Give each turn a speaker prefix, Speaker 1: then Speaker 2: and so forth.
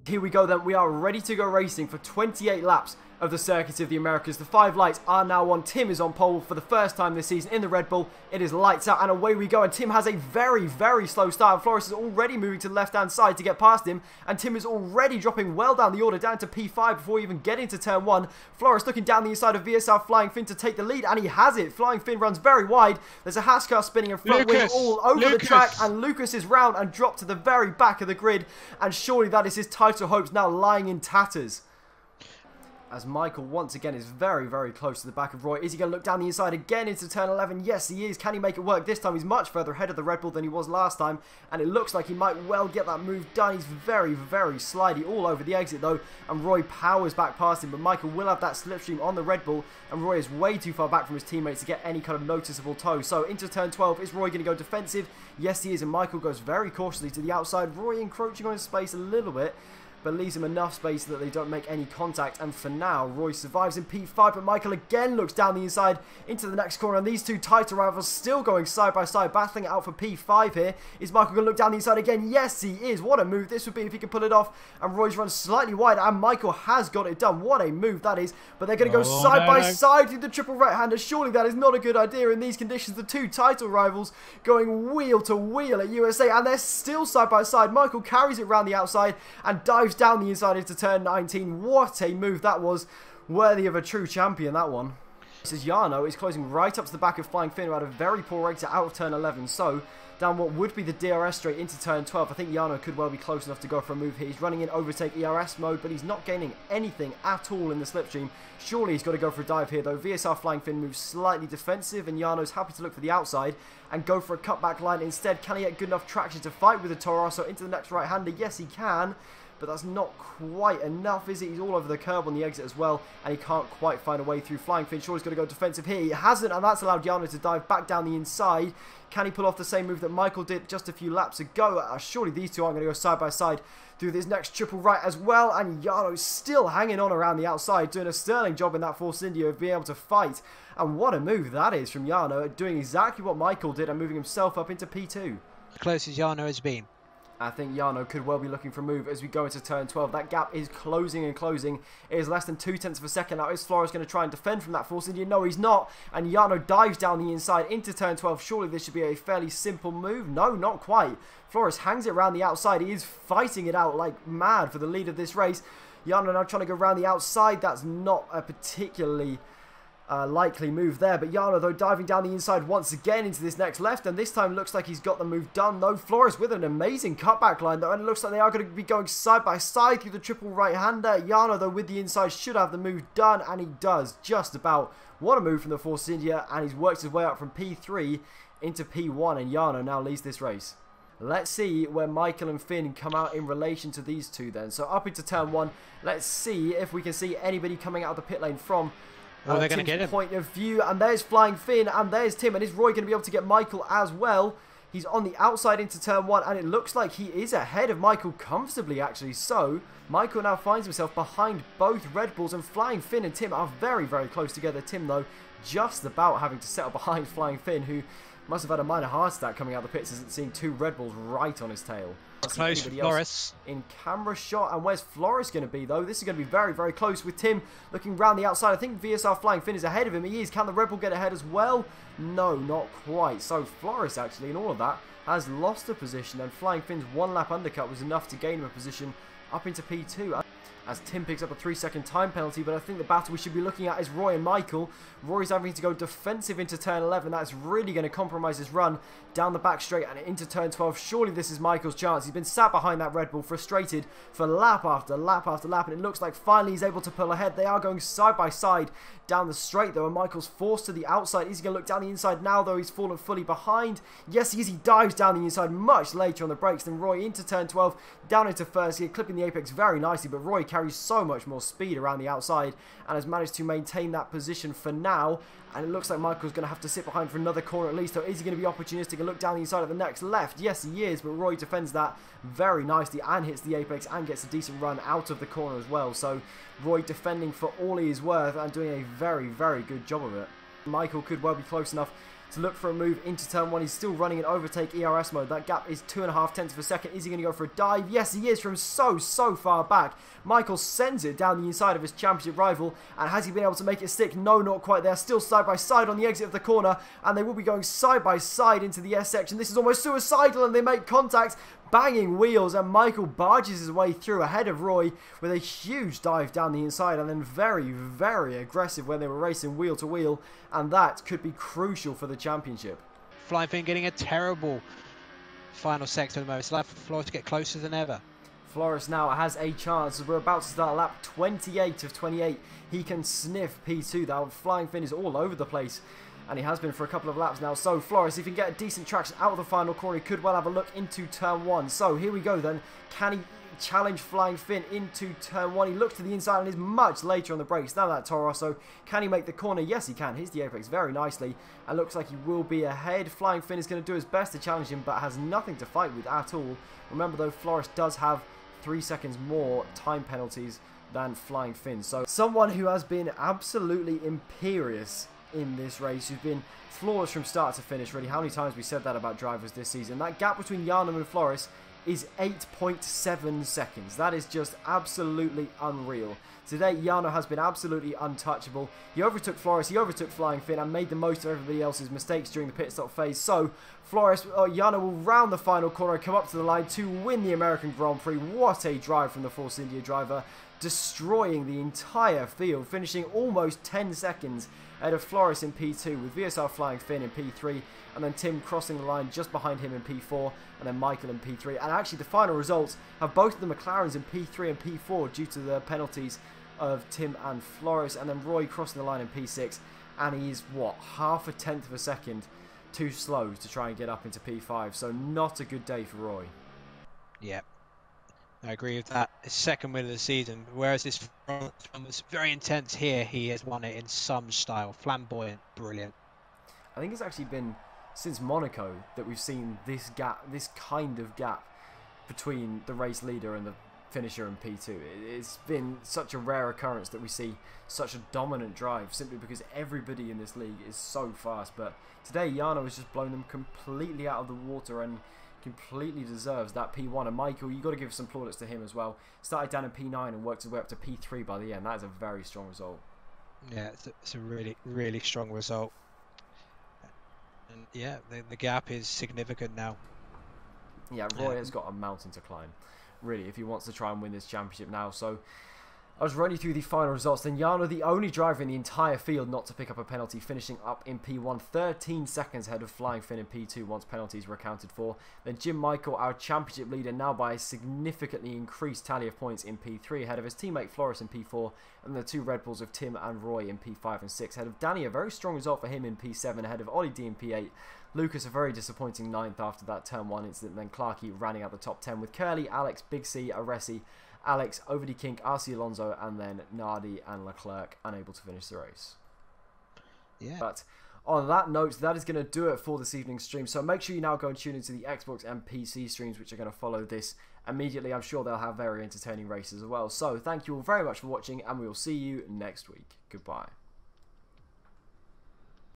Speaker 1: Here we go then, we are ready to go racing for 28 laps of the Circuit of the Americas. The 5 lights are now on. Tim is on pole for the first time this season in the Red Bull. It is lights out and away we go, and Tim has a very, very slow start, and Flores is already moving to the left-hand side to get past him, and Tim is already dropping well down the order, down to P5 before we even get into turn 1. Flores looking down the inside of VSR Flying Finn to take the lead, and he has it. Flying Finn runs very wide. There's a Haas car spinning in front wing all over the track, and Lucas is round and dropped to the very back of the grid, and surely that is his title hopes now lying in tatters. As Michael once again is very, very close to the back of Roy. Is he going to look down the inside again into turn 11? Yes, he is. Can he make it work? This time he's much further ahead of the Red Bull than he was last time, and it looks like he might well get that move done. He's very, very slidey all over the exit though, and Roy powers back past him, but Michael will have that slipstream on the Red Bull, and Roy is way too far back from his teammates to get any kind of noticeable tow. So into turn 12, is Roy going to go defensive? Yes, he is, and Michael goes very cautiously to the outside. Roy encroaching on his space a little bit, but leaves him enough space that they don't make any contact, and for now Roy survives in P5, but Michael again looks down the inside into the next corner, and these two title rivals still going side by side, battling it out for P5 here. Is Michael going to look down the inside again? Yes, he is. What a move this would be if he can pull it off, and Roy's run slightly wide, and Michael has got it done. What a move that is, but they're going to go side by side through the triple right-hander. Surely that is not a good idea in these conditions. The two title rivals going wheel to wheel at USA, and they're still side by side. Michael carries it around the outside and dives down the inside into turn 19. What a move that was. Worthy of a true champion, that one. This is Jarno is closing right up to the back of Flying Finn, who had a very poor exit out of turn 11. So down what would be the DRS straight into turn 12. I think Jarno could well be close enough to go for a move here. He's running in overtake ERS mode, but he's not gaining anything at all in the slipstream. Surely he's got to go for a dive here though. VSR Flying Finn moves slightly defensive, and Jarno's happy to look for the outside and go for a cutback line instead. Can he get good enough traction to fight with the Toro Rosso into the next right-hander? Yes, he can. But that's not quite enough, is it? He's all over the curb on the exit as well, and he can't quite find a way through. Flying Finn sure he's going to go defensive here. He hasn't, and that's allowed Jarno to dive back down the inside. Can he pull off the same move that Michael did just a few laps ago? Surely these two are going to go side by side through this next triple right as well, and Jarno's still hanging on around the outside, doing a sterling job in that Force India of being able to fight. And what a move that is from Jarno, doing exactly what Michael did and moving himself up into P2.
Speaker 2: Close as Jarno has been.
Speaker 1: I think Jarno could well be looking for a move as we go into turn 12. That gap is closing and closing. It is less than 0.2 of a second now. Is Flores going to try and defend from that Force India? No, he's not. And Jarno dives down the inside into turn 12. Surely this should be a fairly simple move. No, not quite. Flores hangs it around the outside. He is fighting it out like mad for the lead of this race. Jarno now trying to go around the outside. That's not a particularly likely move there, but Jarno though diving down the inside once again into this next left, and this time looks like he's got the move done though. Flores with an amazing cutback line though, and it looks like they are going to be going side by side through the triple right-hander. Jarno though with the inside should have the move done, and he does just about. What a move from the Force India, and he's worked his way up from P3 into P1, and Jarno now leads this race. Let's see where Michael and Finn come out in relation to these two then. So up into turn 1, let's see if we can see anybody coming out of the pit lane from
Speaker 2: they're going to get him.
Speaker 1: Point of view, and there's Flying Finn, and there's Tim, and is Roy going to be able to get Michael as well? He's on the outside into turn 1, and it looks like he is ahead of Michael comfortably actually. So Michael now finds himself behind both Red Bulls, and Flying Finn and Tim are very, very close together. Tim though just about having to settle behind Flying Finn, who must have had a minor heart attack coming out of the pits as seeing two Red Bulls right on his tail.
Speaker 2: Close for Flores.
Speaker 1: In camera shot, and where's Flores going to be though? This is going to be very, very close with Tim looking round the outside. I think VSR Flying Finn is ahead of him. He is. Can the Red Bull get ahead as well? No, not quite. So Flores actually in all of that has lost a position, and Flying Finn's one lap undercut was enough to gain him a position up into P2. As Tim picks up a 3-second time penalty, but I think the battle we should be looking at is Roy and Michael. Roy's having to go defensive into turn 11. That's really going to compromise his run down the back straight and into turn 12. Surely this is Michael's chance. He's been sat behind that Red Bull, frustrated for lap after lap after lap, and it looks like finally he's able to pull ahead. They are going side by side down the straight though, and Michael's forced to the outside. Is he going to look down the inside now though? He's fallen fully behind. Yes, he is. He dives down the inside much later on the brakes than Roy into turn 12, down into first gear, clipping the apex very nicely, but Roy carries so much more speed around the outside and has managed to maintain that position for now. And it looks like Michael's going to have to sit behind for another corner at least. So is he going to be opportunistic and look down the inside of the next left? Yes, he is, but Roy defends that very nicely and hits the apex and gets a decent run out of the corner as well. So Roy defending for all he is worth and doing a very, very good job of it. Michael could well be close enough to look for a move into turn 1. He's still running in overtake ERS mode. That gap is 2.5 tenths of a second. Is he going to go for a dive? Yes, he is, from so far back. Michael sends it down the inside of his championship rival, and has he been able to make it stick? No, not quite there. Still side by side on the exit of the corner, and they will be going side by side into the S section. This is almost suicidal, and they make contact, banging wheels, and Michael barges his way through ahead of Roy with a huge dive down the inside, and then very aggressive when they were racing wheel to wheel, and that could be crucial for the championship.
Speaker 2: Flying Finn getting a terrible final sector at the moment. It's like for Flores to get closer than ever.
Speaker 1: Flores now has a chance as we're about to start lap 28 of 28. He can sniff P2. That Flying Finn is all over the place, and he has been for a couple of laps now. So Flores, if he can get a decent traction out of the final corner, he could well have a look into turn 1. So here we go then. Can he challenge Flying Finn into turn 1? He looks to the inside and is much later on the brakes. Now that Toro Rosso, can he make the corner? Yes, he can. Hits the apex very nicely, and looks like he will be ahead. Flying Finn is going to do his best to challenge him, but has nothing to fight with at all. Remember though, Flores does have 3 seconds more time penalties than Flying Finn. So someone who has been absolutely imperious in this race, who's been flawless from start to finish, really. How many times we said that about drivers this season? That gap between Jarno and Flores is 8.7 seconds. That is just absolutely unreal. Today, Jarno has been absolutely untouchable. He overtook Flores, he overtook Flying Finn, and made the most of everybody else's mistakes during the pit stop phase. So, Jarno will round the final corner and come up to the line to win the American Grand Prix. What a drive from the Force India driver, destroying the entire field, finishing almost 10 seconds ahead of Flores in P2, with VSR Flying Finn in P3, and then Tim crossing the line just behind him in P4, and then Michael in P3. And actually the final results have both of the McLarens in P3 and P4 due to the penalties of Tim and Flores, and then Roy crossing the line in P6, and he's, what, half a tenth of a second too slow to try and get up into P5, so not a good day for Roy.
Speaker 2: Yeah, I agree with that. His second win of the season, whereas this front was very intense here, he has won it in some style. Flamboyant, brilliant.
Speaker 1: I think it's actually been since Monaco that we've seen this gap, this kind of gap between the race leader and the finisher in P2. It's been such a rare occurrence that we see such a dominant drive, simply because everybody in this league is so fast. But today Jarno has just blown them completely out of the water and completely deserves that P1. And Michael, you've got to give some plaudits to him as well. Started down in P9 and worked his way up to P3 by the end. That is a very strong result. Yeah,
Speaker 2: it's a really strong result. And yeah, the gap is significant now.
Speaker 1: Yeah, Roy has got a mountain to climb, really, if he wants to try and win this championship now. So I was running through the final results. Then Jarno, the only driver in the entire field not to pick up a penalty, finishing up in P1, 13 seconds ahead of Flying Finn in P2 once penalties were accounted for. Then Jim Michael, our championship leader, now by a significantly increased tally of points in P3, ahead of his teammate Flores in P4, and the two Red Bulls of Tim and Roy in P5 and 6. Ahead of Danny, a very strong result for him in P7, ahead of Ollie D in P8. Lucas, a very disappointing 9th after that turn 1 incident. Then Clarkey running out the top 10 with Curly, Alex, Big C, Aresi, Alex, Overdy Kink, RC Alonso, and then Nardi and Leclerc unable to finish the race. Yeah. But on that note, that is going to do it for this evening's stream. So make sure you now go and tune into the Xbox and PC streams, which are going to follow this immediately. I'm sure they'll have very entertaining races as well. So thank you all very much for watching, and we will see you next week. Goodbye.